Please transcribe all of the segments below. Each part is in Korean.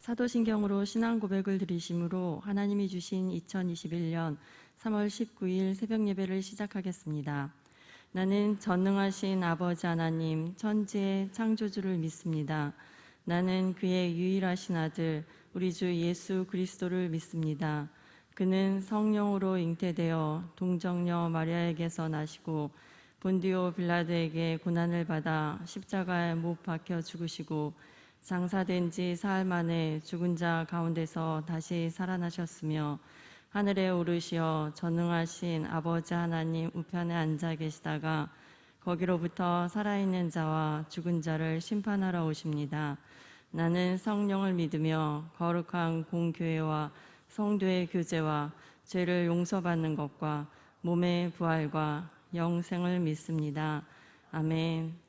사도신경으로 신앙 고백을 드리심으로 하나님이 주신 2021년 3월 19일 새벽 예배를 시작하겠습니다. 나는 전능하신 아버지 하나님 천지의 창조주를 믿습니다. 나는 그의 유일하신 아들 우리 주 예수 그리스도를 믿습니다. 그는 성령으로 잉태되어 동정녀 마리아에게서 나시고 본디오 빌라도에게 고난을 받아 십자가에 못 박혀 죽으시고 장사된 지 사흘 만에 죽은 자 가운데서 다시 살아나셨으며 하늘에 오르시어 전능하신 아버지 하나님 우편에 앉아 계시다가 거기로부터 살아있는 자와 죽은 자를 심판하러 오십니다. 나는 성령을 믿으며 거룩한 공교회와 성도의 교제와 죄를 용서받는 것과 몸의 부활과 영생을 믿습니다. 아멘.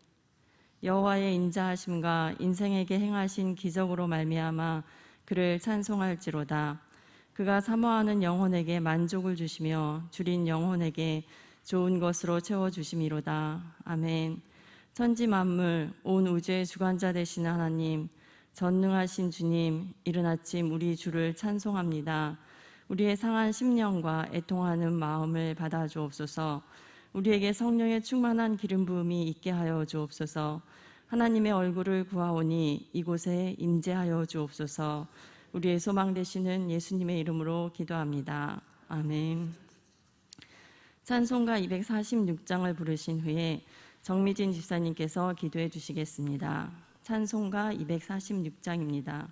여호와의 인자하심과 인생에게 행하신 기적으로 말미암아 그를 찬송할지로다. 그가 사모하는 영혼에게 만족을 주시며 줄인 영혼에게 좋은 것으로 채워주심이로다. 아멘. 천지 만물 온 우주의 주관자 되신 하나님, 전능하신 주님, 이른 아침 우리 주를 찬송합니다. 우리의 상한 심령과 애통하는 마음을 받아 주옵소서. 우리에게 성령의 충만한 기름 부음이 있게 하여 주옵소서. 하나님의 얼굴을 구하오니 이곳에 임재하여 주옵소서. 우리의 소망 되시는 예수님의 이름으로 기도합니다. 아멘. 찬송가 246장을 부르신 후에 정미진 집사님께서 기도해 주시겠습니다. 찬송가 246장입니다.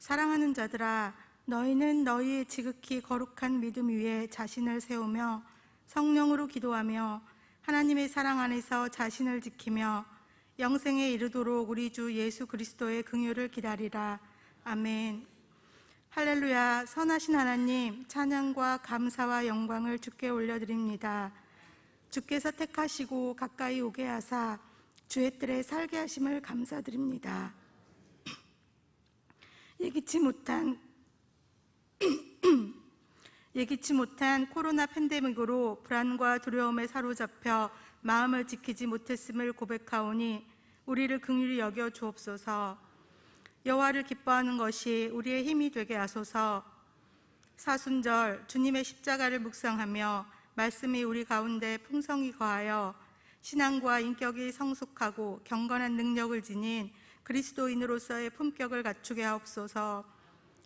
사랑하는 자들아, 너희는 너희의 지극히 거룩한 믿음 위에 자신을 세우며 성령으로 기도하며 하나님의 사랑 안에서 자신을 지키며 영생에 이르도록 우리 주 예수 그리스도의 긍휼을 기다리라. 아멘. 할렐루야. 선하신 하나님, 찬양과 감사와 영광을 주께 올려드립니다. 주께서 택하시고 가까이 오게 하사 주의 뜰에 살게 하심을 감사드립니다. 예기치 못한 코로나 팬데믹으로 불안과 두려움에 사로잡혀 마음을 지키지 못했음을 고백하오니 우리를 긍휼히 여겨 주옵소서. 여호와를 기뻐하는 것이 우리의 힘이 되게 하소서. 사순절 주님의 십자가를 묵상하며 말씀이 우리 가운데 풍성히 거하여 신앙과 인격이 성숙하고 경건한 능력을 지닌 그리스도인으로서의 품격을 갖추게 하옵소서.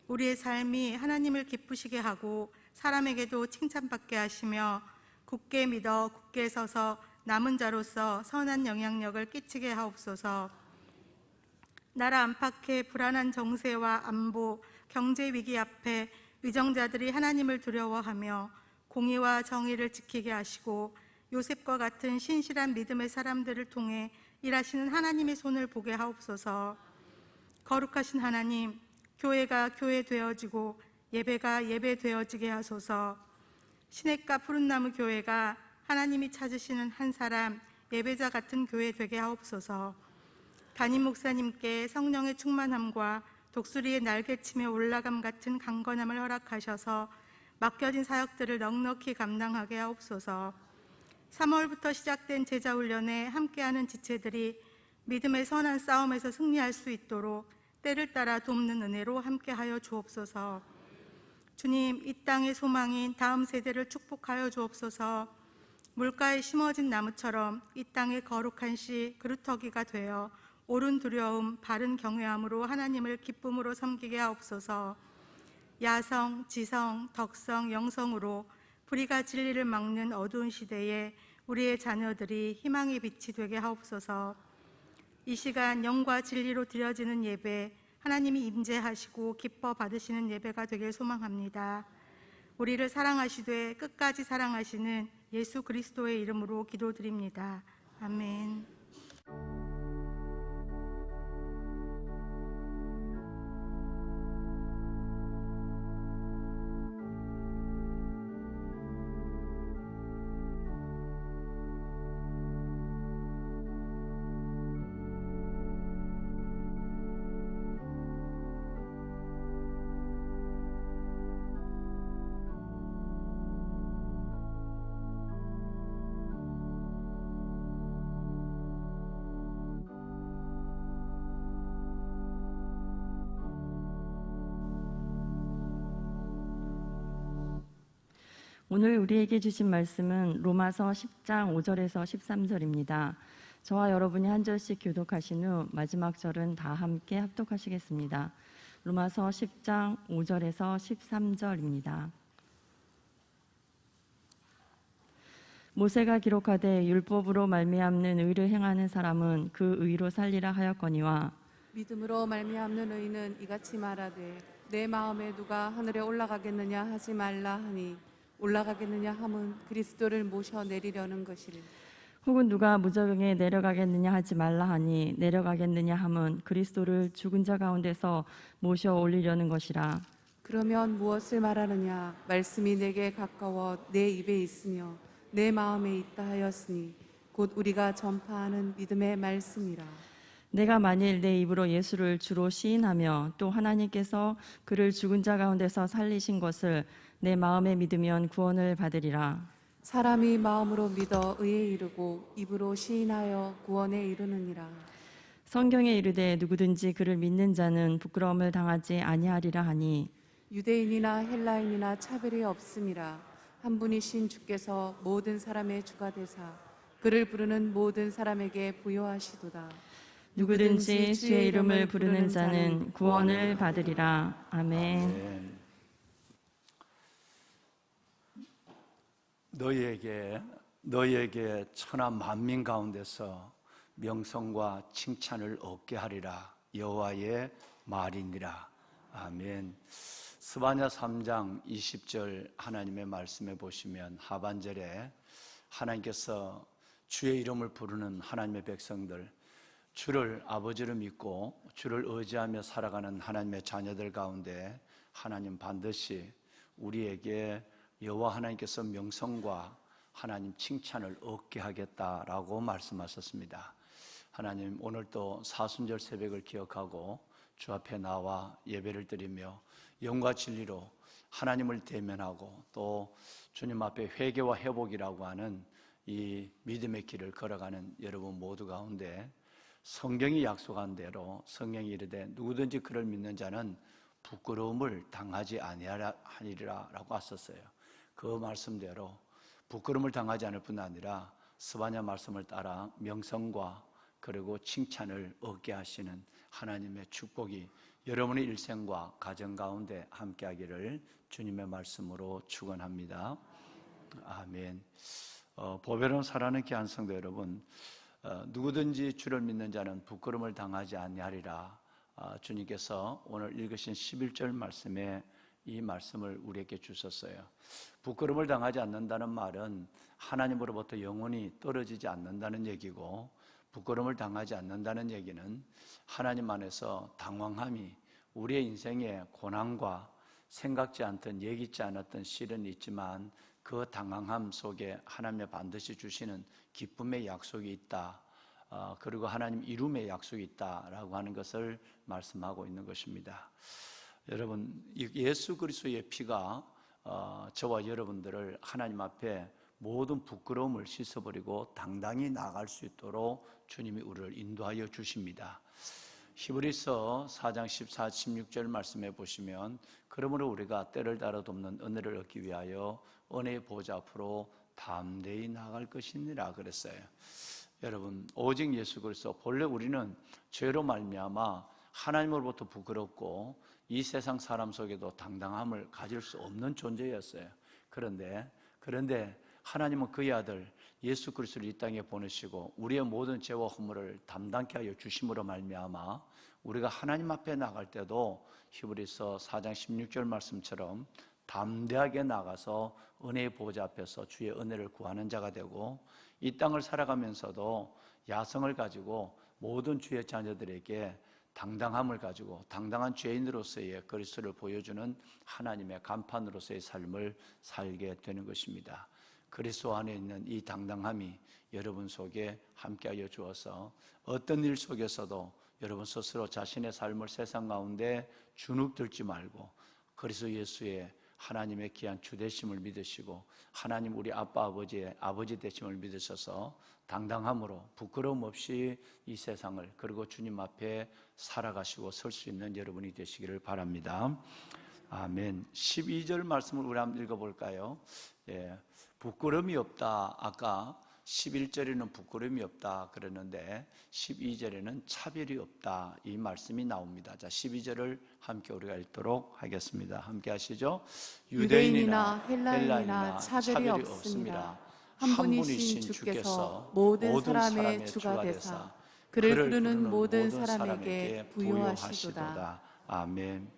우리의 삶이 하나님을 기쁘시게 하고 사람에게도 칭찬받게 하시며 굳게 믿어 굳게 서서 남은 자로서 선한 영향력을 끼치게 하옵소서. 나라 안팎의 불안한 정세와 안보, 경제 위기 앞에 의정자들이 하나님을 두려워하며 공의와 정의를 지키게 하시고 요셉과 같은 신실한 믿음의 사람들을 통해 일하시는 하나님의 손을 보게 하옵소서. 거룩하신 하나님, 교회가 교회 되어지고 예배가 예배 되어지게 하소서. 시냇가 푸른나무 교회가 하나님이 찾으시는 한 사람 예배자 같은 교회 되게 하옵소서. 담임 목사님께 성령의 충만함과 독수리의 날개치며 올라감 같은 강건함을 허락하셔서 맡겨진 사역들을 넉넉히 감당하게 하옵소서. 3월부터 시작된 제자훈련에 함께하는 지체들이 믿음의 선한 싸움에서 승리할 수 있도록 때를 따라 돕는 은혜로 함께하여 주옵소서. 주님, 이 땅의 소망인 다음 세대를 축복하여 주옵소서. 물가에 심어진 나무처럼 이 땅의 거룩한 씨 그루터기가 되어 옳은 두려움, 바른 경외함으로 하나님을 기쁨으로 섬기게 하옵소서. 야성, 지성, 덕성, 영성으로 불의가 진리를 막는 어두운 시대에 우리의 자녀들이 희망의 빛이 되게 하옵소서. 이 시간 영과 진리로 드려지는 예배, 하나님이 임재하시고 기뻐 받으시는 예배가 되길 소망합니다. 우리를 사랑하시되 끝까지 사랑하시는 예수 그리스도의 이름으로 기도드립니다. 아멘. 오늘 우리에게 주신 말씀은 로마서 10장 5절에서 13절입니다. 저와 여러분이 한 절씩 교독하신 후 마지막 절은 다 함께 합독하시겠습니다. 로마서 10장 5절에서 13절입니다. 모세가 기록하되 율법으로 말미암는 의를 행하는 사람은 그 의로 살리라 하였거니와 믿음으로 말미암는 의는 이같이 말하되 내 마음에 누가 하늘에 올라가겠느냐 하지 말라 하니 올라가겠느냐 함은 그리스도를 모셔 내리려는 것이니 혹은 누가 무저갱에 내려가겠느냐 하지 말라 하니 내려가겠느냐 함은 그리스도를 죽은 자 가운데서 모셔 올리려는 것이라. 그러면 무엇을 말하느냐 말씀이 내게 가까워 내 입에 있으며 내 마음에 있다 하였으니 곧 우리가 전파하는 믿음의 말씀이라. 내가 만일 내 입으로 예수를 주로 시인하며 또 하나님께서 그를 죽은 자 가운데서 살리신 것을 내 마음에 믿으면 구원을 받으리라. 사람이 마음으로 믿어 의에 이르고 입으로 시인하여 구원에 이르느니라. 성경에 이르되 누구든지 그를 믿는 자는 부끄러움을 당하지 아니하리라 하니 유대인이나 헬라인이나 차별이 없음이라. 한 분이신 주께서 모든 사람의 주가 되사 그를 부르는 모든 사람에게 부여하시도다. 누구든지 주의 이름을 부르는 자는 구원을 받으리라. 아멘. 너희에게 천하 만민 가운데서 명성과 칭찬을 얻게 하리라. 여호와의 말이니라. 아멘. 스바냐 3장 20절 하나님의 말씀에 보시면 하반절에 하나님께서 주의 이름을 부르는 하나님의 백성들, 주를 아버지로 믿고 주를 의지하며 살아가는 하나님의 자녀들 가운데 하나님 반드시 우리에게 여호와 하나님께서 명성과 하나님 칭찬을 얻게 하겠다라고 말씀하셨습니다. 하나님, 오늘도 사순절 새벽을 기억하고 주 앞에 나와 예배를 드리며 영과 진리로 하나님을 대면하고 또 주님 앞에 회개와 회복이라고 하는 이 믿음의 길을 걸어가는 여러분 모두 가운데 성경이 약속한 대로 성경이 이르되 누구든지 그를 믿는 자는 부끄러움을 당하지 아니하리라 라고 하셨어요. 그 말씀대로 부끄러움을 당하지 않을 뿐 아니라 스바냐 말씀을 따라 명성과 그리고 칭찬을 얻게 하시는 하나님의 축복이 여러분의 일생과 가정 가운데 함께하기를 주님의 말씀으로 축원합니다. 아멘. 보배로운 살아는 귀한 성도 여러분, 누구든지 주를 믿는 자는 부끄러움을 당하지 아니하리라. 주님께서 오늘 읽으신 11절 말씀에 이 말씀을 우리에게 주셨어요. 부끄러움을 당하지 않는다는 말은 하나님으로부터 영원히 떨어지지 않는다는 얘기고, 부끄러움을 당하지 않는다는 얘기는 하나님 안에서 당황함이 우리의 인생의 고난과 생각지 않던 예기치 않았던 시련이 있지만 그 당황함 속에 하나님의 반드시 주시는 기쁨의 약속이 있다. 그리고 하나님 이룸의 약속이 있다라고 하는 것을 말씀하고 있는 것입니다. 여러분, 예수 그리스도의 피가 저와 여러분들을 하나님 앞에 모든 부끄러움을 씻어버리고 당당히 나아갈 수 있도록 주님이 우리를 인도하여 주십니다. 히브리서 4장 14, 16절 말씀해 보시면 그러므로 우리가 때를 따라 돕는 은혜를 얻기 위하여 은혜의 보좌 앞으로 담대히 나아갈 것이니라 그랬어요. 여러분, 오직 예수 그리스도, 본래 우리는 죄로 말미암아 하나님으로부터 부끄럽고 이 세상 사람 속에도 당당함을 가질 수 없는 존재였어요. 그런데 하나님은 그의 아들 예수 그리스도를 이 땅에 보내시고 우리의 모든 죄와 허물을 담당케 하여 주심으로 말미암아 우리가 하나님 앞에 나갈 때도 히브리서 4장 16절 말씀처럼 담대하게 나가서 은혜의 보좌 앞에서 주의 은혜를 구하는 자가 되고, 이 땅을 살아가면서도 야성을 가지고 모든 주의 자녀들에게 당당함을 가지고 당당한 죄인으로서의 그리스도를 보여주는 하나님의 간판으로서의 삶을 살게 되는 것입니다. 그리스도 안에 있는 이 당당함이 여러분 속에 함께하여 주어서 어떤 일 속에서도 여러분 스스로 자신의 삶을 세상 가운데 주눅들지 말고 그리스도 예수의 하나님의 귀한 주되심을 믿으시고 하나님 우리 아빠 아버지의 아버지 되심을 믿으셔서 당당함으로 부끄러움 없이 이 세상을 그리고 주님 앞에 살아가시고 설 수 있는 여러분이 되시기를 바랍니다. 아멘. 12절 말씀을 우리 한번 읽어볼까요? 예, 부끄러움이 없다. 아까 11절에는 부끄러움이 없다 그랬는데 12절에는 차별이 없다 이 말씀이 나옵니다. 자, 12절을 함께 우리가 읽도록 하겠습니다. 함께 하시죠. 유대인이나 헬라인이나 차별이 없습니다. 한 분이신 주께서 모든 사람의 주가 되사 그를 부르는 모든 사람에게 부요하시도다. 아멘.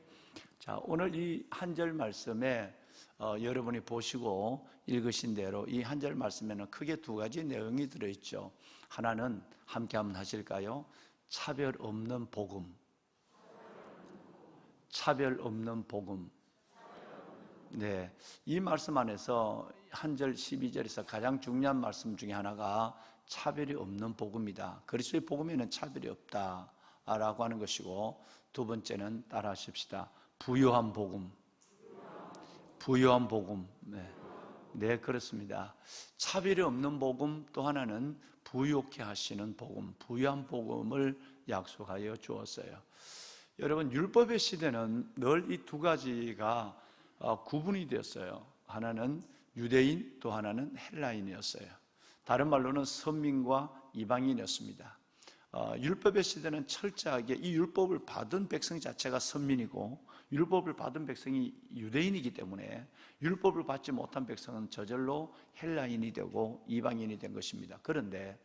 자, 오늘 이 한 절 말씀에 여러분이 보시고 읽으신 대로 이 한 절 말씀에는 크게 두 가지 내용이 들어있죠. 하나는 함께 한번 하실까요? 차별 없는 복음. 차별 없는 복음. 네, 이 말씀 안에서 한 절 12절에서 가장 중요한 말씀 중에 하나가 차별이 없는 복음이다. 그리스도의 복음에는 차별이 없다라고 하는 것이고, 두 번째는 따라 하십시다. 부요한 복음. 부요한 복음. 네, 그렇습니다. 차별이 없는 복음, 또 하나는 부요케 하시는 복음, 부요한 복음을 약속하여 주었어요. 여러분, 율법의 시대는 늘 이 두 가지가 구분이 되었어요. 하나는 유대인, 또 하나는 헬라인이었어요. 다른 말로는 선민과 이방인이었습니다. 율법의 시대는 철저하게 이 율법을 받은 백성 자체가 선민이고 율법을 받은 백성이 유대인이기 때문에 율법을 받지 못한 백성은 저절로 헬라인이 되고 이방인이 된 것입니다. 그런데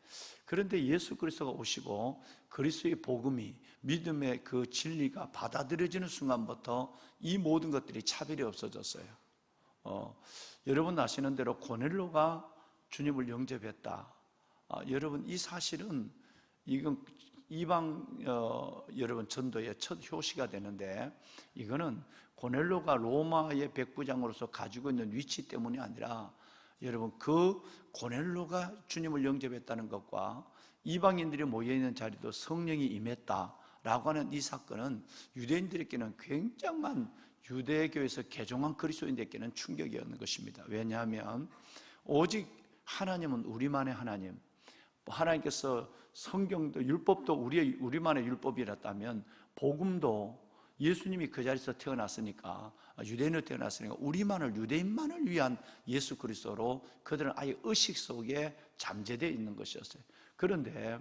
예수 그리스도가 오시고 그리스도의 복음이 믿음의 그 진리가 받아들여지는 순간부터 이 모든 것들이 차별이 없어졌어요. 여러분 아시는 대로 고넬로가 주님을 영접했다. 여러분 이 사실은 이건 이방 여러분 전도의 첫 효시가 되는데, 이거는 고넬로가 로마의 백부장으로서 가지고 있는 위치 때문이 아니라 여러분, 그 고넬로가 주님을 영접했다는 것과 이방인들이 모여있는 자리도 성령이 임했다라고 하는 이 사건은 유대인들에게는 굉장한, 유대교에서 개종한 그리스도인들에게는 충격이었는 것입니다. 왜냐하면 오직 하나님은 우리만의 하나님, 하나님께서 성경도 율법도 우리만의 율법이었다면 복음도 예수님이 그 자리에서 태어났으니까, 유대인으로 태어났으니까 우리만을, 유대인만을 위한 예수 그리스도로 그들은 아예 의식 속에 잠재되어 있는 것이었어요. 그런데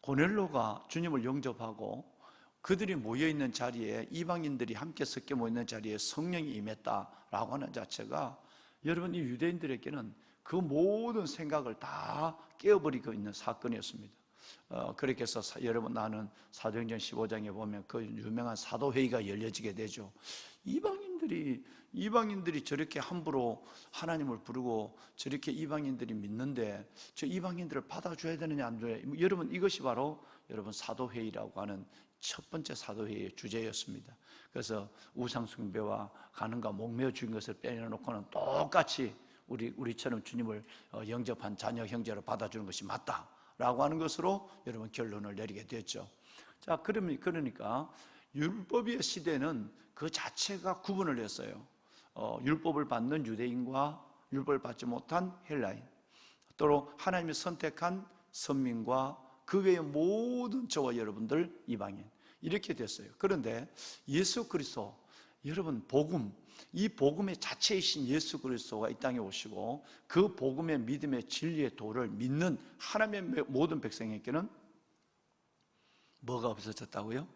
고넬로가 주님을 영접하고 그들이 모여있는 자리에, 이방인들이 함께 섞여 모여있는 자리에 성령이 임했다라고 하는 자체가, 여러분, 이 유대인들에게는 그 모든 생각을 다 깨어버리고 있는 사건이었습니다. 그렇게 해서 여러분, 나는 사도행전 15장에 보면 그 유명한 사도회의가 열려지게 되죠. 이방인들이 저렇게 함부로 하나님을 부르고 저렇게 이방인들이 믿는데 저 이방인들을 받아줘야 되느냐 안 돼요? 여러분, 이것이 바로 여러분 사도회의라고 하는 첫 번째 사도회의의 주제였습니다. 그래서 우상숭배와 가늠과 목매어 죽인 것을 빼내놓고는 똑같이 우리처럼 주님을 영접한 자녀 형제로 받아주는 것이 맞다라고 하는 것으로 여러분 결론을 내리게 됐죠. 자, 그러니까 율법의 시대는 그 자체가 구분을 했어요. 율법을 받는 유대인과 율법을 받지 못한 헬라인, 또 하나님이 선택한 선민과 그 외의 모든 저와 여러분들 이방인, 이렇게 됐어요. 그런데 예수 그리스도, 여러분, 복음, 이 복음의 자체이신 예수 그리스도가 이 땅에 오시고 그 복음의 믿음의 진리의 도를 믿는 하나님의 모든 백성에게는 뭐가 없어졌다고요?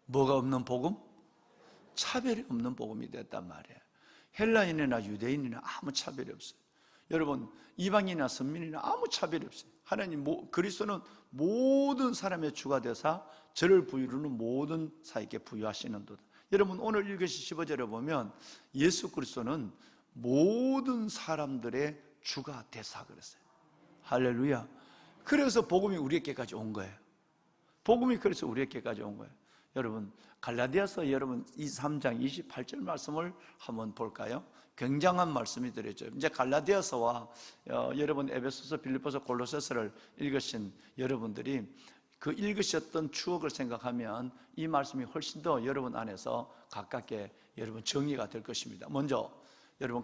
뭐가 없는 복음? 차별이 없는 복음이 됐단 말이에요. 헬라인이나 유대인이나 아무 차별이 없어요. 여러분, 이방인이나 선민이나 아무 차별이 없어요. 하나님 그리스도는 모든 사람의 주가 되사 저를 부유로는 모든 사에게 부유하시는도다. 여러분, 오늘 읽으신 15절에 보면 예수 그리스도는 모든 사람들의 주가 되사 그랬어요. 할렐루야. 그래서 복음이 우리에게까지 온 거예요. 복음이 그래서 우리에게까지 온 거예요. 여러분, 갈라디아서 여러분 3장 28절 말씀을 한번 볼까요? 굉장한 말씀이 들어있죠. 이제 갈라디아서와 여러분 에베소서, 빌립보서, 골로새서를 읽으신 여러분들이 그 읽으셨던 추억을 생각하면 이 말씀이 훨씬 더 여러분 안에서 가깝게 여러분 정리가 될 것입니다. 먼저 여러분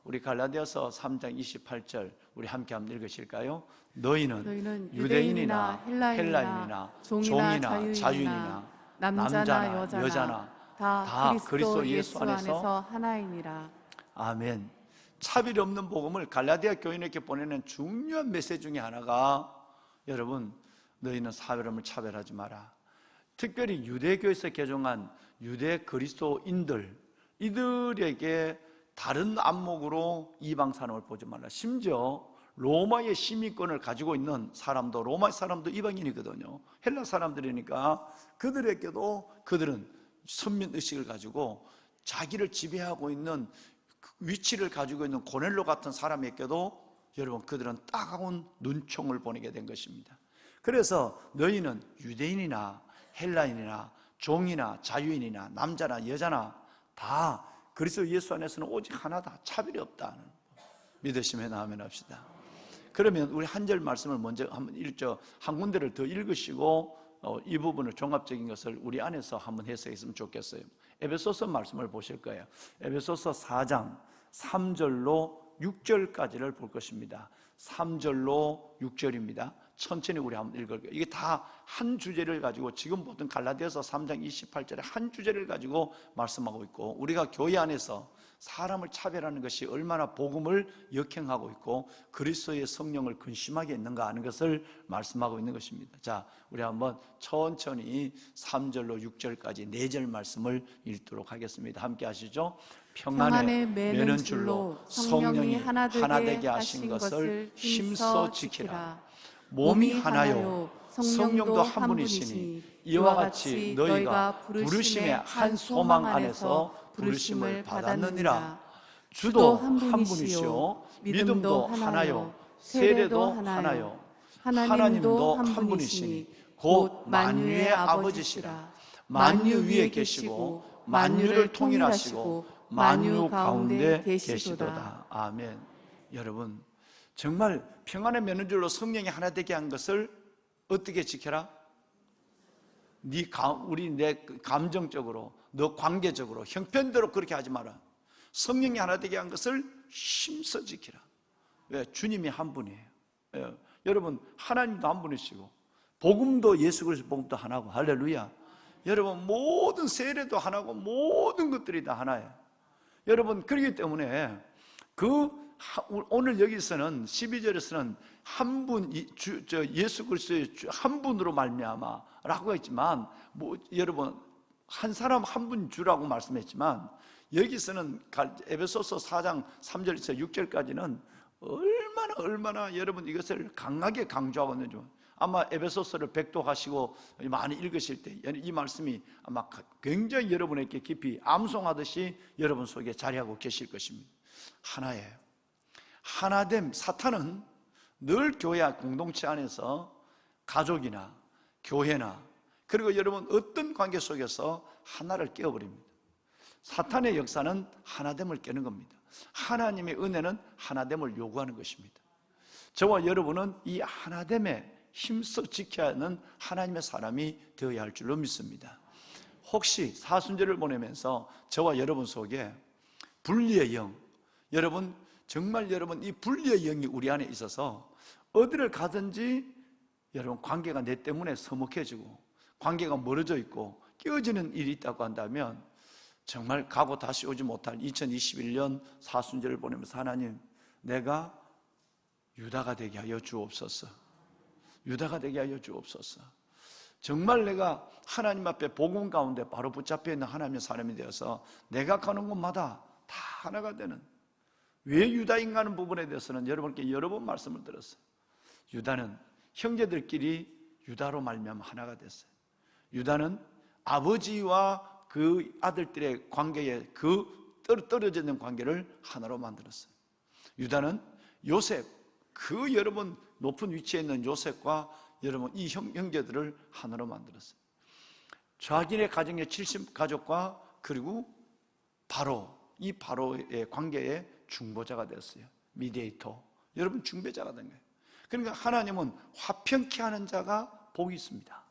우리 갈라디아서 3장 28절 우리 함께 한번 읽으실까요? 너희는 유대인이나 헬라인이나 종이나 자유인이나 남자나 여자나 다 그리스도 예수 안에서 하나이니라. 아멘. 차별이 없는 복음을 갈라디아 교인에게 보내는 중요한 메시지 중에 하나가, 여러분, 너희는 사별함을 차별하지 마라. 특별히 유대교에서 개종한 유대 그리스도인들, 이들에게 다른 안목으로 이방 사람을 보지 말라. 심지어 로마의 시민권을 가지고 있는 사람도, 로마 사람도 이방인이거든요. 헬라 사람들이니까 그들은 선민의식을 가지고 자기를 지배하고 있는 위치를 가지고 있는 고넬로 같은 사람에게도 여러분, 그들은 따가운 눈총을 보내게 된 것입니다. 그래서 너희는 유대인이나 헬라인이나 종이나 자유인이나 남자나 여자나 다 그리스도 예수 안에서는 오직 하나다, 차별이 없다는 믿으시면 아멘 합시다. 그러면 우리 한 절 말씀을 먼저 한번 한 군데를 더 읽으시고 이 부분을 종합적인 것을 우리 안에서 한번 해석했으면 좋겠어요. 에베소서 말씀을 보실 거예요. 에베소서 4장 3절로 6절까지를 볼 것입니다. 3절로 6절입니다. 천천히 우리 한번 읽을게요. 이게 다 한 주제를 가지고, 지금 보던 갈라디아서 3장 28절에 한 주제를 가지고 말씀하고 있고, 우리가 교회 안에서 사람을 차별하는 것이 얼마나 복음을 역행하고 있고 그리스도의 성령을 근심하게 있는가 하는 것을 말씀하고 있는 것입니다. 자, 우리 한번 천천히 3절로 6절까지 4절 말씀을 읽도록 하겠습니다. 함께 하시죠. 평안에 매는 줄로 성령이 하나 되게 하신 것을 힘써 지키라. 몸이 하나요 성령도 한 분이시니 이와 같이 너희가 부르심의 한 소망 안에서 부르심을 받았느니라. 주도 한 분이시요 믿음도 하나요 세례도 하나요 하나님도 한 분이시니 곧 만유의 아버지시라. 만유 위에 계시고 만유를 통일하시고 만유 가운데 계시도다. 아멘. 여러분, 정말 평안의 면류줄로 성령이 하나 되게 한 것을 어떻게 지켜라? 내 감정적으로, 너 관계적으로, 형편대로 그렇게 하지 마라. 성령이 하나 되게 한 것을 힘써 지키라. 왜? 주님이 한 분이에요. 여러분, 하나님도 한 분이시고, 복음도 예수 그리스도 복음도 하나고, 할렐루야. 여러분, 모든 세례도 하나고, 모든 것들이 다 하나예요. 여러분, 그렇기 때문에 오늘 여기서는 12절에서는 한 분, 예수 그리스도의 한 분으로 말미암아라고 했지만, 여러분, 한 사람 한 분 주라고 말씀했지만, 여기서는 에베소서 4장 3절에서 6절까지는 얼마나 여러분 이것을 강하게 강조하고 있는지, 아마 에베소서를 백독하시고 많이 읽으실 때 이 말씀이 아마 굉장히 여러분에게 깊이 암송하듯이 여러분 속에 자리하고 계실 것입니다. 하나예요. 하나됨. 사탄은 늘 교회 공동체 안에서 가족이나 교회나 그리고 여러분 어떤 관계 속에서 하나를 깨어버립니다. 사탄의 역사는 하나됨을 깨는 겁니다. 하나님의 은혜는 하나됨을 요구하는 것입니다. 저와 여러분은 이 하나됨에 힘써 지켜야 하는 하나님의 사람이 되어야 할 줄로 믿습니다. 혹시 사순절을 보내면서 저와 여러분 속에 분리의 영, 여러분 정말 여러분 이 분리의 영이 우리 안에 있어서 어디를 가든지 여러분 관계가 내 때문에 서먹해지고 관계가 멀어져 있고 깨어지는 일이 있다고 한다면 정말 가고 다시 오지 못할 2021년 사순절을 보내면서 하나님, 내가 유다가 되게 하여 주옵소서. 유다가 되게 하여 주옵소서. 정말 내가 하나님 앞에 복음 가운데 바로 붙잡혀 있는 하나님의 사람이 되어서 내가 가는 곳마다 다 하나가 되는, 왜 유다인가 하는 부분에 대해서는 여러분께 여러 번 말씀을 드렸어요. 유다는 형제들끼리 유다로 말미암아 하나가 됐어요. 유다는 아버지와 그 아들들의 관계에 떨어져 있는 관계를 하나로 만들었어요. 유다는 요셉, 그 여러분 높은 위치에 있는 요셉과 여러분 이 형제들을 하나로 만들었어요. 자기네 가정의 70가족과 그리고 이 바로의 관계에 중보자가 됐어요. 미디에이터. 여러분 중보자가 된 거예요. 그러니까 하나님은 화평케 하는 자가 복이 있습니다.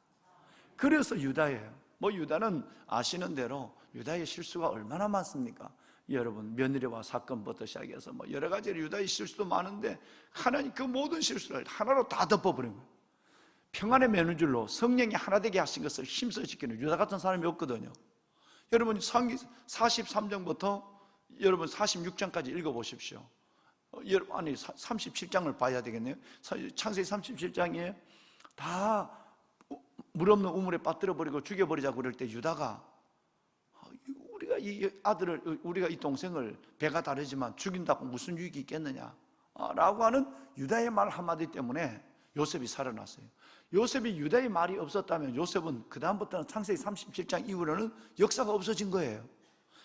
그래서 유다예요. 유다는 아시는 대로 유다의 실수가 얼마나 많습니까? 여러분 며느리와 사건부터 시작해서 여러 가지 유다의 실수도 많은데 하나님 그 모든 실수를 하나로 다 덮어버린 거예요. 평안의 면류줄로 성령이 하나 되게 하신 것을 힘써 지키는 유다 같은 사람이 없거든요. 여러분 43장부터 여러분 46장까지 읽어보십시오. 아니 37장을 봐야 되겠네요. 창세기 37장에 다 물 없는 우물에 빠뜨려버리고 죽여버리자고 그럴 때 유다가 우리가 이 아들을, 우리가 이 동생을 배가 다르지만 죽인다고 무슨 유익이 있겠느냐 라고 하는 유다의 말 한마디 때문에 요셉이 살아났어요. 요셉이 유다의 말이 없었다면 요셉은 그 다음부터는 창세기 37장 이후로는 역사가 없어진 거예요.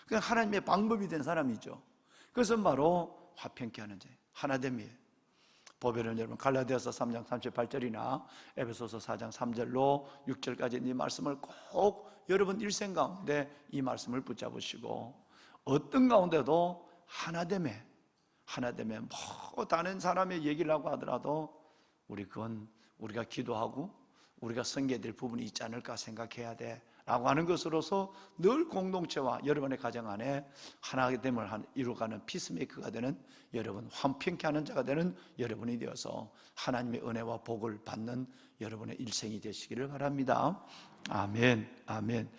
그냥 하나님의 방법이 된 사람이죠. 그것은 바로 화평케 하는 자, 하나됨이에요. 보배는 여러분 갈라디아서 3장 38절이나 에베소서 4장 3절로 6절까지 이 말씀을 꼭 여러분 일생 가운데 이 말씀을 붙잡으시고 어떤 가운데도 하나됨에 다른 사람의 얘기를 하고 하더라도 우리가 기도하고 우리가 섬겨야 될 부분이 있지 않을까 생각해야 돼 라고 하는 것으로서 늘 공동체와 여러분의 가정 안에 하나됨을 이루어가는 피스메이커가 되는 여러분, 화평케 하는 자가 되는 여러분이 되어서 하나님의 은혜와 복을 받는 여러분의 일생이 되시기를 바랍니다. 아멘, 아멘.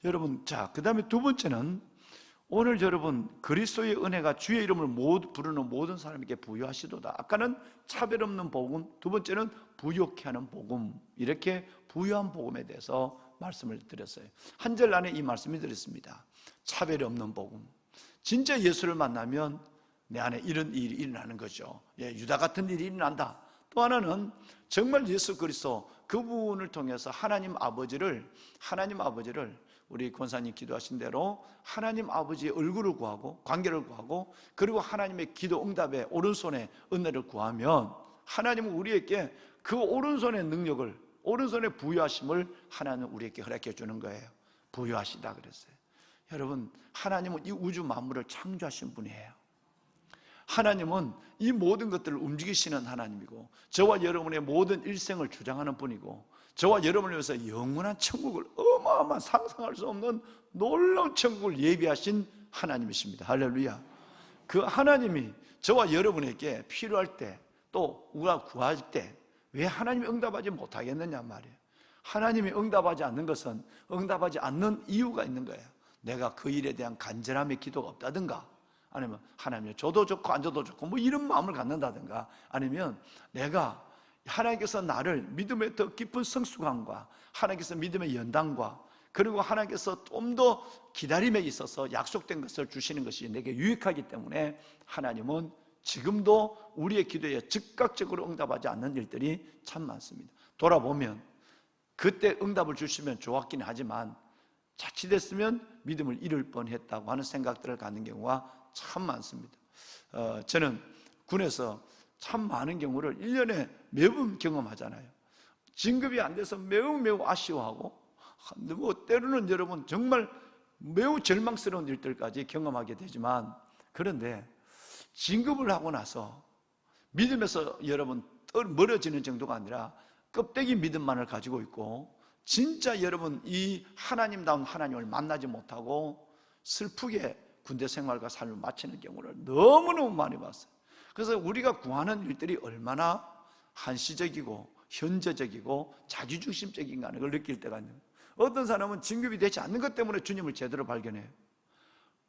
여러분, 자, 그 다음에 두 번째는 오늘 여러분 그리스도의 은혜가 주의 이름을 부르는 모든 사람에게 부유하시도다. 아까는 차별 없는 복음, 두 번째는 부욕케 하는 복음, 이렇게 부유한 복음에 대해서 말씀을 드렸어요. 한 절 안에 이 말씀이 들었습니다. 차별이 없는 복음. 진짜 예수를 만나면 내 안에 이런 일이 일어나는 거죠. 유다 같은 일이 일어난다. 또 하나는 정말 예수 그리스도 그분을 통해서 하나님 아버지를 우리 권사님 기도하신 대로 하나님 아버지의 얼굴을 구하고 관계를 구하고 그리고 하나님의 기도 응답에 오른손에 은혜를 구하면 하나님은 우리에게 그 오른손의 능력을, 오른손의 부유하심을 하나님은 우리에게 허락해 주는 거예요. 부유하시다 그랬어요. 여러분, 하나님은 이 우주 만물을 창조하신 분이에요. 하나님은 이 모든 것들을 움직이시는 하나님이고 저와 여러분의 모든 일생을 주장하는 분이고 저와 여러분을 위해서 영원한 천국을 어마어마한 상상할 수 없는 놀라운 천국을 예비하신 하나님이십니다. 할렐루야. 그 하나님이 저와 여러분에게 필요할 때 또 우리가 구할 때 왜 하나님이 응답하지 못하겠느냐 말이에요. 하나님이 응답하지 않는 것은 응답하지 않는 이유가 있는 거예요. 내가 그 일에 대한 간절함의 기도가 없다든가, 아니면 하나님이 줘도 좋고 안 줘도 좋고 뭐 이런 마음을 갖는다든가, 아니면 내가 하나님께서 나를 믿음의 더 깊은 성숙함과 하나님께서 믿음의 연단과 그리고 하나님께서 좀 더 기다림에 있어서 약속된 것을 주시는 것이 내게 유익하기 때문에 하나님은 지금도 우리의 기도에 즉각적으로 응답하지 않는 일들이 참 많습니다. 돌아보면 그때 응답을 주시면 좋았긴 하지만 자칫했으면 믿음을 잃을 뻔했다고 하는 생각들을 갖는 경우가 참 많습니다. 저는 군에서 참 많은 경우를 1년에 매번 경험하잖아요. 진급이 안 돼서 매우 아쉬워하고 뭐 때로는 여러분 정말 매우 절망스러운 일들까지 경험하게 되지만, 그런데 진급을 하고 나서 믿음에서 여러분 멀어지는 정도가 아니라 껍데기 믿음만을 가지고 있고 진짜 여러분 이 하나님다운 하나님을 만나지 못하고 슬프게 군대 생활과 삶을 마치는 경우를 너무너무 많이 봤어요. 그래서 우리가 구하는 일들이 얼마나 한시적이고 현재적이고 자기중심적인가 하는 걸 느낄 때가 있는 거예요. 어떤 사람은 진급이 되지 않는 것 때문에 주님을 제대로 발견해요.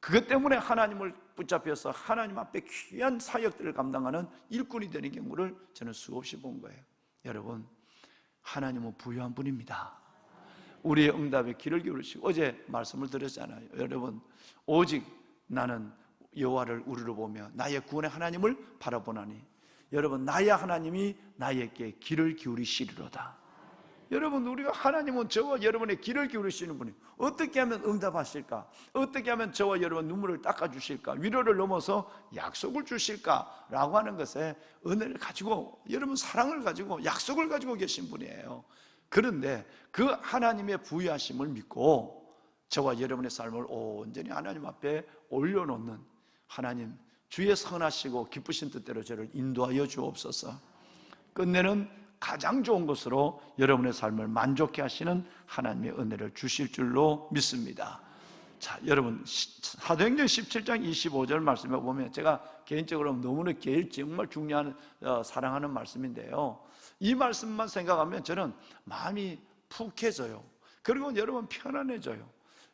그것 때문에 하나님을 붙잡혀서 하나님 앞에 귀한 사역들을 감당하는 일꾼이 되는 경우를 저는 수없이 본 거예요. 여러분, 하나님은 부유한 분입니다. 우리의 응답에 귀를 기울이시고, 어제 말씀을 드렸잖아요. 여러분, 오직 나는 여호와를 우리로 보며 나의 구원의 하나님을 바라보나니, 여러분, 나의 하나님이 나에게 귀를 기울이시리로다. 여러분, 우리가 하나님은 저와 여러분의 귀를 기울이시는 분이 어떻게 하면 응답하실까? 어떻게 하면 저와 여러분 눈물을 닦아주실까? 위로를 넘어서 약속을 주실까? 라고 하는 것에 은혜를 가지고, 여러분 사랑을 가지고 약속을 가지고 계신 분이에요. 그런데 그 하나님의 부유하심을 믿고 저와 여러분의 삶을 온전히 하나님 앞에 올려놓는 하나님, 주의 선하시고 기쁘신 뜻대로 저를 인도하여 주옵소서. 끝내는 가장 좋은 것으로 여러분의 삶을 만족해 하시는 하나님의 은혜를 주실 줄로 믿습니다. 자, 여러분, 사도행전 17장 25절 말씀에 보면 제가 개인적으로 너무나 정말 중요한 사랑하는 말씀인데요, 이 말씀만 생각하면 저는 마음이 푹해져요. 그리고 여러분 편안해져요.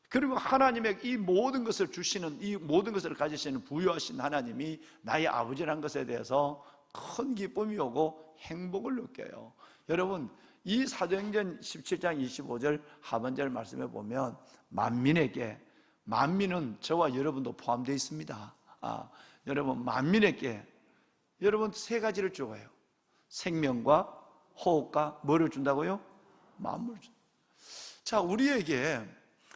그리고 하나님의 이 모든 것을 주시는, 이 모든 것을 가지시는 부유하신 하나님이 나의 아버지라는 것에 대해서 큰 기쁨이 오고 행복을 느껴요. 여러분, 이 사도행전 17장 25절 하반절 말씀에 보면 만민에게, 만민은 저와 여러분도 포함되어 있습니다. 여러분, 만민에게 여러분 세 가지를 줘요. 생명과 호흡과 뭐를 준다고요? 만물을 준다. 자, 우리에게,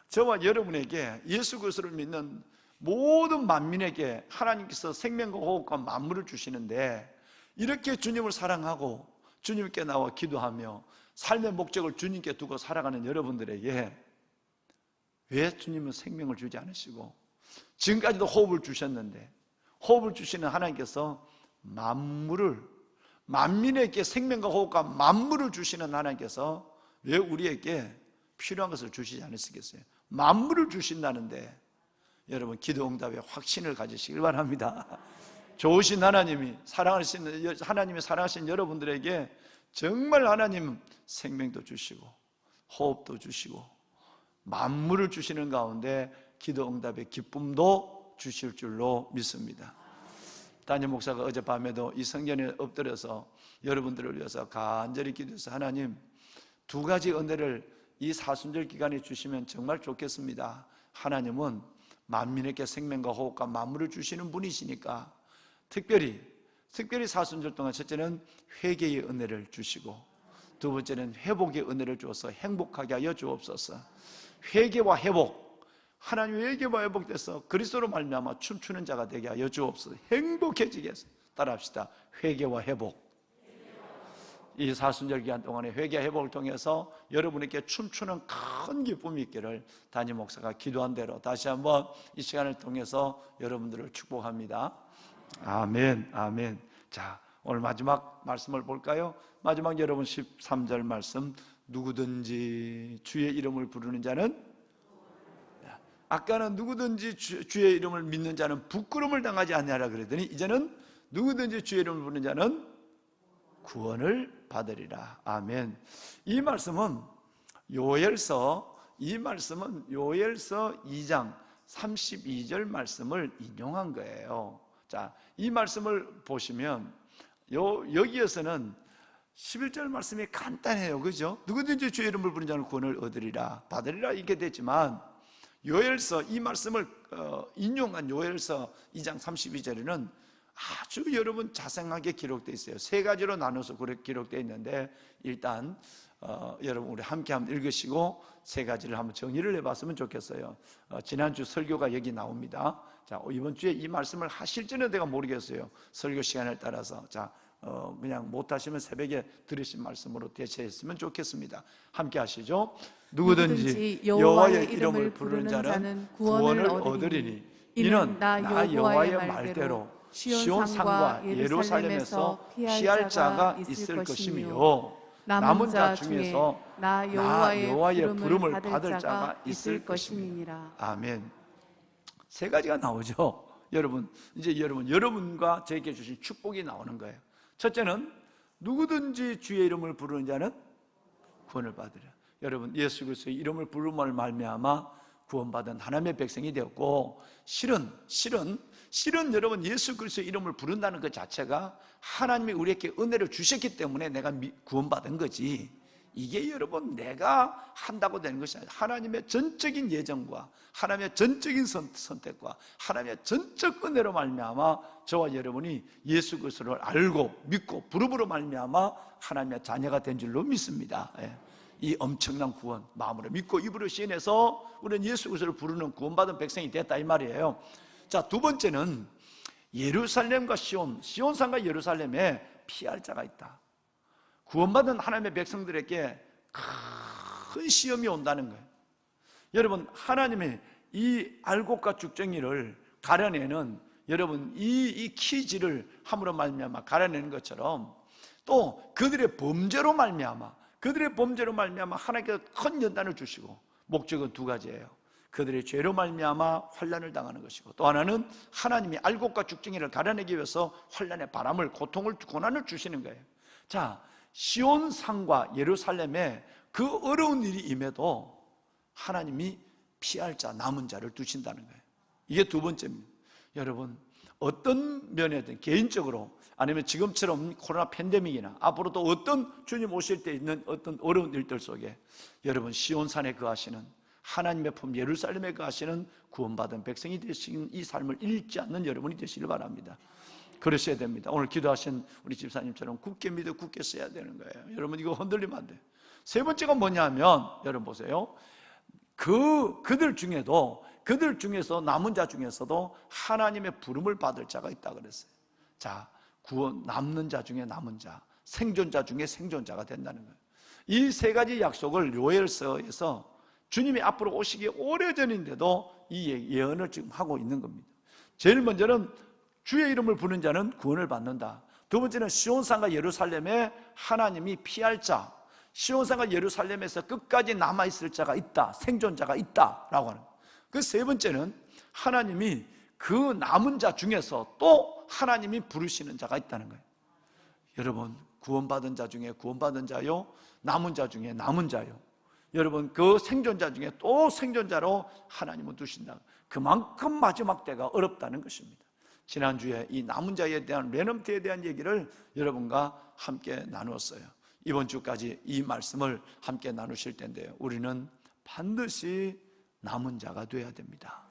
저와 여러분에게, 예수 그리스도를 믿는 모든 만민에게 하나님께서 생명과 호흡과 만물을 주시는데, 이렇게 주님을 사랑하고 주님께 나와 기도하며 삶의 목적을 주님께 두고 살아가는 여러분들에게 왜 주님은 생명을 주지 않으시고, 지금까지도 호흡을 주셨는데, 호흡을 주시는 하나님께서 만물을, 만민에게 생명과 호흡과 만물을 주시는 하나님께서 왜 우리에게 필요한 것을 주시지 않으시겠어요? 만물을 주신다는데 여러분, 기도 응답에 확신을 가지시길 바랍니다. 좋으신 하나님이 사랑하시는, 하나님이 사랑하신 여러분들에게 정말 하나님 생명도 주시고 호흡도 주시고 만물을 주시는 가운데 기도 응답의 기쁨도 주실 줄로 믿습니다. 담임 목사가 어젯밤에도 이 성전에 엎드려서 여러분들을 위해서 간절히 기도해서, 하나님, 두 가지 은혜를 이 사순절 기간에 주시면 정말 좋겠습니다. 하나님은 만민에게 생명과 호흡과 만물을 주시는 분이시니까 특별히 사순절 동안 첫째는 회개의 은혜를 주시고, 두 번째는 회복의 은혜를 주어서 행복하게 하여 주옵소서. 회개와 회복, 하나님 회개와 회복돼서 그리스도로 말미암아 춤추는 자가 되게 하여 주옵소서. 행복해지게 해서 따라합시다. 회개와 회복. 이 사순절 기간 동안에 회개와 회복을 통해서 여러분에게 춤추는 큰 기쁨이 있기를 담임 목사가 기도한 대로 다시 한번 이 시간을 통해서 여러분들을 축복합니다. 아멘, 아멘. 자, 오늘 마지막 말씀을 볼까요? 마지막 여러분 13절 말씀, 누구든지 주의 이름을 부르는 자는, 아까는 누구든지 주의 이름을 믿는 자는 부끄러움을 당하지 않느라 그랬더니 이제는 누구든지 주의 이름을 부르는 자는 구원을 받으리라. 아멘. 이 말씀은 요엘서 2장 32절 말씀을 인용한 거예요. 자, 이 말씀을 보시면 여기에서는 11절 말씀이 간단해요. 그죠? 누구든지 주의 이름을 부르는 자는 구원을 얻으리라, 받으리라 이렇게 됐지만 요엘서 이 말씀을 인용한 요엘서 2장 32절에는 아주 여러분 자세하게 기록되어 있어요. 세 가지로 나눠서 그렇게 기록되어 있는데 일단 여러분 우리 함께 한번 읽으시고 세 가지를 한번 정리를 해봤으면 좋겠어요. 지난주 설교가 여기 나옵니다. 자, 이번 주에 이 말씀을 하실지는 내가 모르겠어요. 설교 시간을 따라서. 자, 그냥 못하시면 새벽에 들으신 말씀으로 대체했으면 좋겠습니다. 함께 하시죠. 누구든지 여호와의 이름을 부르는 자는 구원을 얻으리니 이는 나 여호와의 말대로 시온 산과 예루살렘에서 피할 자가 있을 것이며 남은 자 중에서 나 여호와의 부름을 받을 자가 있을 것임이니라. 아멘. 세 가지가 나오죠. 여러분, 이제 여러분과 저에게 주신 축복이 나오는 거예요. 첫째는 누구든지 주의 이름을 부르는 자는 구원을 받으리라. 여러분, 예수 그리스도의 이름을 부름을 말미암아 구원받은 하나님의 백성이 되었고, 실은 여러분 예수 그리스도의 이름을 부른다는 것 자체가 하나님이 우리에게 은혜를 주셨기 때문에 내가 구원받은 거지, 이게 여러분 내가 한다고 되는 것이 아니라 하나님의 전적인 예정과 하나님의 전적인 선택과 하나님의 전적 은혜로 말미암아 저와 여러분이 예수 그리스도를 알고 믿고 부름으로 말미암아 하나님의 자녀가 된 줄로 믿습니다. 이 엄청난 구원 마음으로 믿고 입으로 시인해서 우리는 예수 그리스도를 부르는 구원받은 백성이 됐다 이 말이에요. 자, 두 번째는 예루살렘과 시온산과 예루살렘에 피할 자가 있다. 구원받은 하나님의 백성들에게 큰 시험이 온다는 거예요. 여러분, 하나님의 이 알곡과 죽정이를 가려내는 여러분 이 키지를 함으로 말미암아 가려내는 것처럼 또 그들의 범죄로 말미암아 하나님께서 큰 연단을 주시고, 목적은 두 가지예요. 그들의 죄로 말미암아 환난을 당하는 것이고, 또 하나는 하나님이 알곡과 죽정이를 가려내기 위해서 환난의 바람을, 고통을, 고난을 주시는 거예요. 자, 시온산과 예루살렘에 그 어려운 일이 임해도 하나님이 피할 자, 남은 자를 두신다는 거예요. 이게 두 번째입니다. 여러분, 어떤 면에든 개인적으로 아니면 지금처럼 코로나 팬데믹이나 앞으로도 어떤 주님 오실 때 있는 어떤 어려운 일들 속에 여러분 시온산에 거하시는 하나님의 품 예루살렘에 거하시는 구원받은 백성이 되시는 이 삶을 잃지 않는 여러분이 되시길 바랍니다. 그러셔야 됩니다. 오늘 기도하신 우리 집사님처럼 굳게 믿어 굳게 써야 되는 거예요. 여러분 이거 흔들리면 안 돼요. 세 번째가 뭐냐면 여러분 보세요. 그들 중에서 남은 자 중에서도 하나님의 부름을 받을 자가 있다 그랬어요. 자, 구원 남는 자 중에 남은 자, 생존자 중에 생존자가 된다는 거예요. 이 세 가지 약속을 요엘서에서 주님이 앞으로 오시기 오래전인데도 이 예언을 지금 하고 있는 겁니다. 제일 먼저는 주의 이름을 부르는 자는 구원을 받는다. 두 번째는 시온산과 예루살렘에 하나님이 피할 자, 시온산과 예루살렘에서 끝까지 남아있을 자가 있다, 생존자가 있다라고 하는 거예요. 그 세 번째는 하나님이 그 남은 자 중에서 또 하나님이 부르시는 자가 있다는 거예요. 여러분, 구원받은 자 중에 구원받은 자요, 남은 자 중에 남은 자요. 여러분, 그 생존자 중에 또 생존자로 하나님은 두신다. 그만큼 마지막 때가 어렵다는 것입니다. 지난주에 이 남은 자에 대한 레넌트에 대한 얘기를 여러분과 함께 나누었어요. 이번 주까지 이 말씀을 함께 나누실 텐데요, 우리는 반드시 남은 자가 되어야 됩니다.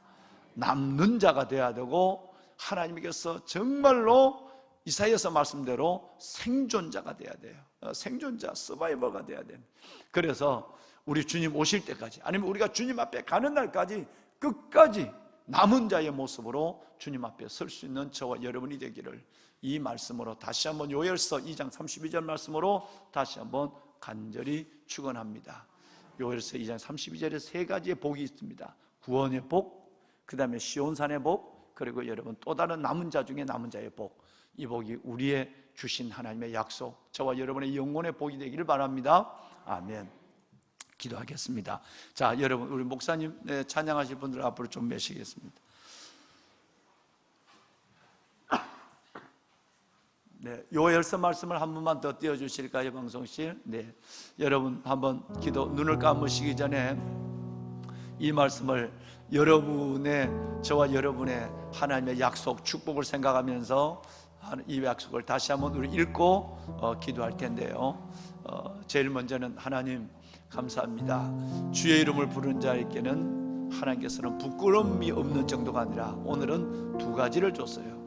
남는 자가 되어야 되고, 하나님께서 정말로 이사야서 말씀대로 생존자가 되어야 돼요. 생존자, 서바이버가 되어야 됩니다. 그래서 우리 주님 오실 때까지, 아니면 우리가 주님 앞에 가는 날까지 끝까지 남은 자의 모습으로 주님 앞에 설 수 있는 저와 여러분이 되기를 이 말씀으로 다시 한번 요엘서 2장 32절 말씀으로 다시 한번 간절히 축원합니다. 요엘서 2장 32절에 세 가지의 복이 있습니다. 구원의 복, 그 다음에 시온산의 복, 그리고 여러분 또 다른 남은 자 중에 남은 자의 복, 이 복이 우리의 주신 하나님의 약속, 저와 여러분의 영혼의 복이 되기를 바랍니다. 아멘. 기도하겠습니다. 자, 여러분, 우리 목사님 찬양하실 분들 앞으로 좀 모시겠습니다. 네, 요엘서 말씀을 한 번만 더 띄워주실까요, 방송실? 네, 여러분 한번 눈을 감으시기 전에 이 말씀을 여러분의, 저와 여러분의 하나님의 약속, 축복을 생각하면서 이 약속을 다시 한번 우리 읽고 기도할 텐데요. 제일 먼저는 하나님 감사합니다. 주의 이름을 부르는 자에게는 하나님께서는 부끄러움이 없는 정도가 아니라 오늘은 두 가지를 줬어요.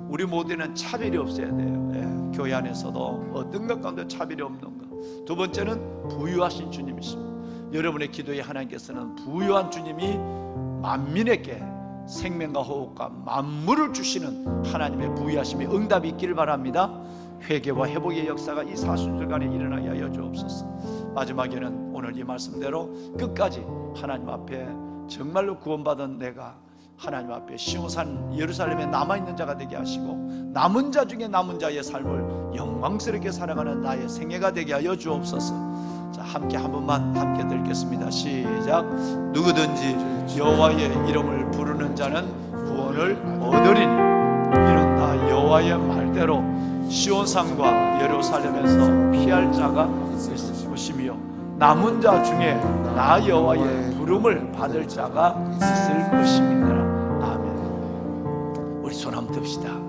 우리 모두는 차별이 없어야 돼요. 예, 교회 안에서도 어떤 것 가운데 차별이 없는 것. 두 번째는 부유하신 주님이십니다. 여러분의 기도에 하나님께서는 부유한 주님이 만민에게 생명과 호흡과 만물을 주시는 하나님의 부유하심의 응답이 있기를 바랍니다. 회개와 회복의 역사가 이 사순절간에 일어나게 하여 주옵소서. 마지막에는 오늘 이 말씀대로 끝까지 하나님 앞에 정말로 구원받은 내가 하나님 앞에 시온산 예루살렘에 남아있는 자가 되게 하시고 남은 자 중에 남은 자의 삶을 영광스럽게 살아가는 나의 생애가 되게 하여 주옵소서. 자, 함께 한 번만 함께 들겠습니다. 시작. 누구든지 여호와의 이름을 부르는 자는 구원을 얻으리니 이는 다 여호와의 말대로 시온산과 예루살렘에서 피할 자가 있을 것이며 남은 자 중에 나 여호와의 부름을 받을 자가 있을 것입니다. 아멘. 우리 손 한번 듭시다.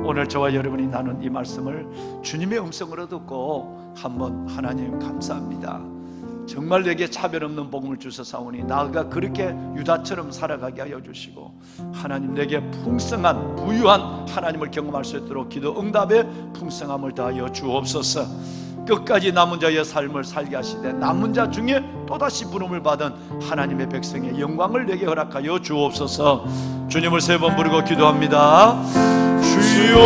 오늘 저와 여러분이 나눈 이 말씀을 주님의 음성으로 듣고 한번 하나님 감사합니다. 정말 내게 차별 없는 복음을 주셔사오니 나가 그렇게 유다처럼 살아가게 하여 주시고 하나님 내게 풍성한 부유한 하나님을 경험할 수 있도록 기도 응답에 풍성함을 더하여 주옵소서. 끝까지 남은 자의 삶을 살게 하시되 남은 자 중에 또다시 부름을 받은 하나님의 백성의 영광을 내게 허락하여 주옵소서. 주님을 세 번 부르고 기도합니다. 주여